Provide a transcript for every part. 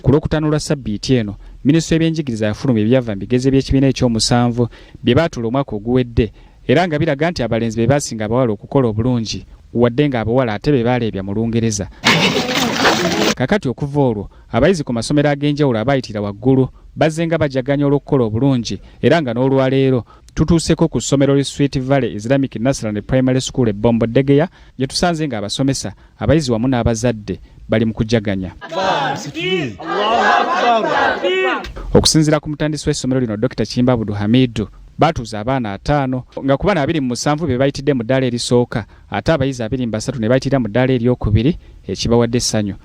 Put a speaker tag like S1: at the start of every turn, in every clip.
S1: Ku Lwokutanulwa Ssabbiiti eno Minisitule y'ebyenjigiriza yafulumya ebyava mu bigezo by'ekibiina ekyomusanvu bye baatula omwaka oguwedde era nga biraga nti abalenzi be basinga abawala okukola obulungi wadde nga abawala ate be baleebya mu Lungereza. Kakati okuva olwo abayizi ku masomero ag'enjawulo abayitira waggulu bazze nga bajaganya olw'okukola obulungi era nga n'olwaleero tutuuseko ku ssomero li Sweet Valley Islamic Nursery and Primary School e Bombo Degeya gye tusanze nga abasomesa abayizi wamu n'abazadde bali mu kujaganya. Okusinziira ku mutandisi w'essomero lino Dr. Kimba Abdul Hamidu batuuza abaana 5 nga ku bana 27 be bayitidde mu ddaala erisooka ate abayizi 23 ne bayitira mu ddaala eryokubiri ekibawadde essanyu.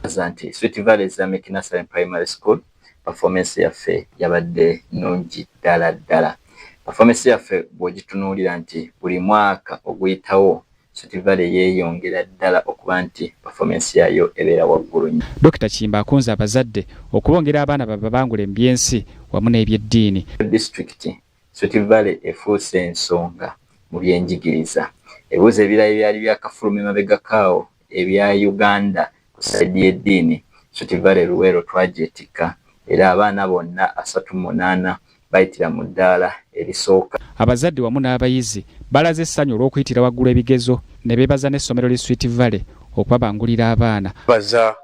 S2: Sweet Valley Islamic Nursery and Primary School performance yaffe yabadde nnungi ddala. Performance yaffe bw'ogitunuulira nti buli mwaka oguyitawo Sweet Valley yeeyongera ddala okuba nti performance yayo ebeera waggulu nnyo. Dr. Kimba akunze abazadde okubongera abaana babangule mu by'ensi wamu n'ebyeddiini. District Sweet Valley efuuse ensonga mu byenjigiriza. Ebibuuzo ebirala ebyali byakafuluma emabega kaawo ebya Uganda ku sayidi y'eddiini Sweet Valley Luweero twajeetika era abaana bonna 38 bayitira mu ddaala erisooka. Abazadde wamu n'abayizi balaze essanyu olw'okuyitira waggulu ebigezo ne beebaza n'essomero li Sweet Valley okubabangulira abaana.
S3: Baza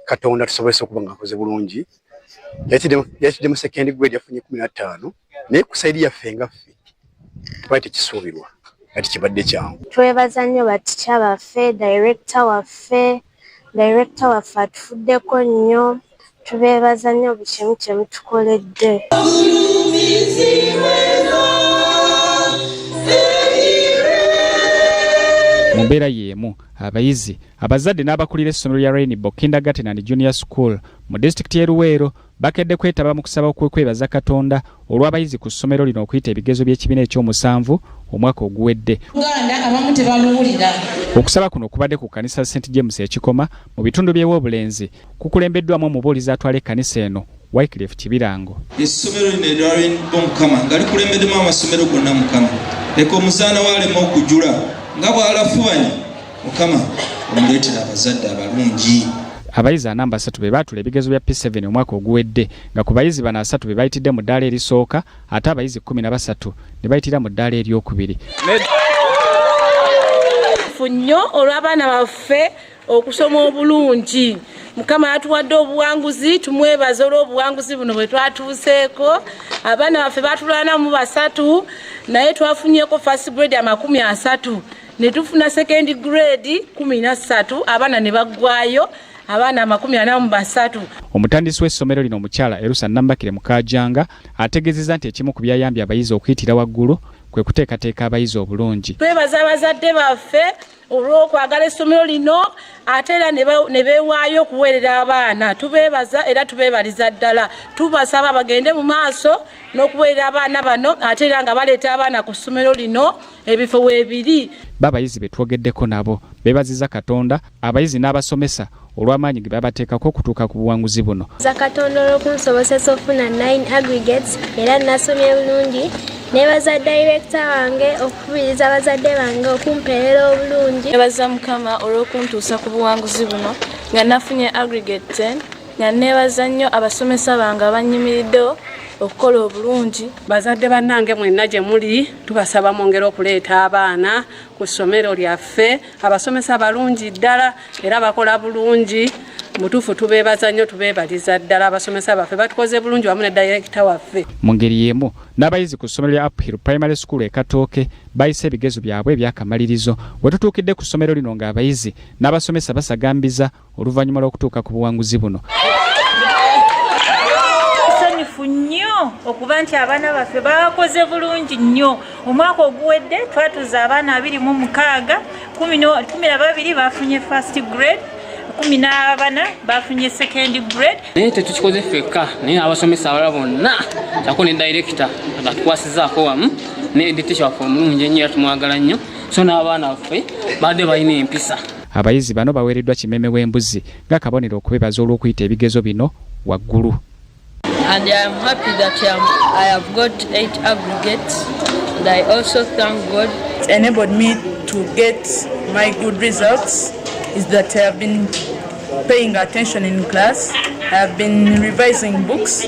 S3: Katonda tusobose okuba nga akoze bulungi. Yatidde mu second grade yafunye 15 naye ku sayidi yaffe nga ffe twali tekisuubirwa ati kibadde kyangu.
S4: Twebaza nnyo batikya baffe, director waffe atufuddeko nnyo. Tubeebaza nnyo buli kimu kye mutukoledde.
S1: Mu mbeera y'emu abayizi abazadde n'abakulira essomero lya Rainbow Kindergarten and Junior School mu disitulikiti y'e Luweero bakedde kwetaba mu kusaba okwebaza Katonda olw'abayizi ku ssomero lino okuyita ebigezo by'ekibiina ekyomusanvu omwaka oguwedde. Okusaba kuno kubadde ku kkanisa St James ekikoma mu bitundu by'ew'obulenzi kukulembeddwamu omubuulizi atwala ekkanisa eno Wycliffe Kibirango.
S5: Essomero lino erya Rainbow Mukama nga likulembeddemu amasomero gonna Mukama leka omuzaana waalema okujula nga bw'alafubanye Mukama omuleetera abazadde abalungi.
S1: Abayizi 3 be baatula ebigezo bya P7 omwaka oguwedde nga ku bayizi 3 be bayitidde mu ddaala erisooka ate abayizi 13 ne bayitira mu ddaala eryokubiri.
S6: Nnyo olw'abaana baffe okusoma obulungi. Mukama yatuwadde obuwanguzi tumwebaza olw'obuwanguzi buno bwe twatuuseeko. Abaana baffe batulwana mu 3 naye twafunyeko first grade 30 ne tufuna second grade 13 abaana ne baggwayo abaana 43.
S1: Omutandisi w'essomero lino omukyala Erusa Nambakire Mukajanga ategeezezza nti ekimu ku byayambye abayizi okuyitira waggulu kwe kuteekateeka abayizi obulungi.
S6: Twebaza abazadde baffe olw'okwagala essomero lino ate era ne beewaayo okuweerera abaana. Tubeebaza era tubeebaliza ddala. Tubasaba bagende mu maaso n'okuweerera abaana bano ate era nga baleeta abaana ku ssomero lino ebifo weebiri.
S1: Babayizi be twogeddeko nabo beebaziza Katonda abayizi n'abasomesa olw'amaanyi ge babateekako okutuuka ku buwanguzi buno.
S4: Za Katonda olw'okunsobozesa okufuna 9 aggregates era nasomye bulungi. Nebaza director wange okubiriza abazadde bange okumpeerera obulungi.
S7: Nebaza Mukama olw'okuntuusa ku buwanguzi buno nga nafunye aggregate 10 nga nebaza nnyo abasomesa bange abanyimiriddewo okukola obulungi.
S8: Bazadde bannange mwenna gye muli tubasaba mwongere okuleeta abaana ku ssomero lyaffe abasomesa balungi ddala era bakola bulungi. Mutuufu tubeebaza nnyo tubeebaliza ddala abasomesa baffe batukoze bulungi wamu ne director waffe.
S1: Mu ngeri y'emu n'abayizi ku ssomero lya Uphill Primary School e Katooke bayise ebigezo byabwe ebyakamalirizo we tutuukidde ku ssomero lino ng'abayizi n'abasomesa basagambiza oluvannyuma lw'okutuuka ku buwanguzi buno.
S9: Nsanyufu nnyo okuba nti abaana baffe bakoze bulungi nnyo. Omwaka oguwedde twatuuza abaana 26, 12 bafunye first grade, 14 bafunye second grade.
S10: Naye tetukikoze ffekka naye abasomesa abalala bonna kyako ne director nga tukwasizaako wamu ne editor waffe omulungi ennyo era tumwagala nnyo so n'abaana baffe badde balina empisa.
S1: Abayizi bano baweereddwa kimeme w'embuzi ng'akabonero okubeebaza olw'okuyita ebigezo bino waggulu.
S11: And I am happy that I have got 8 aggregates and I also thank God.
S12: It enabled me to get my good results is that I have been paying attention in class. I have been revising books.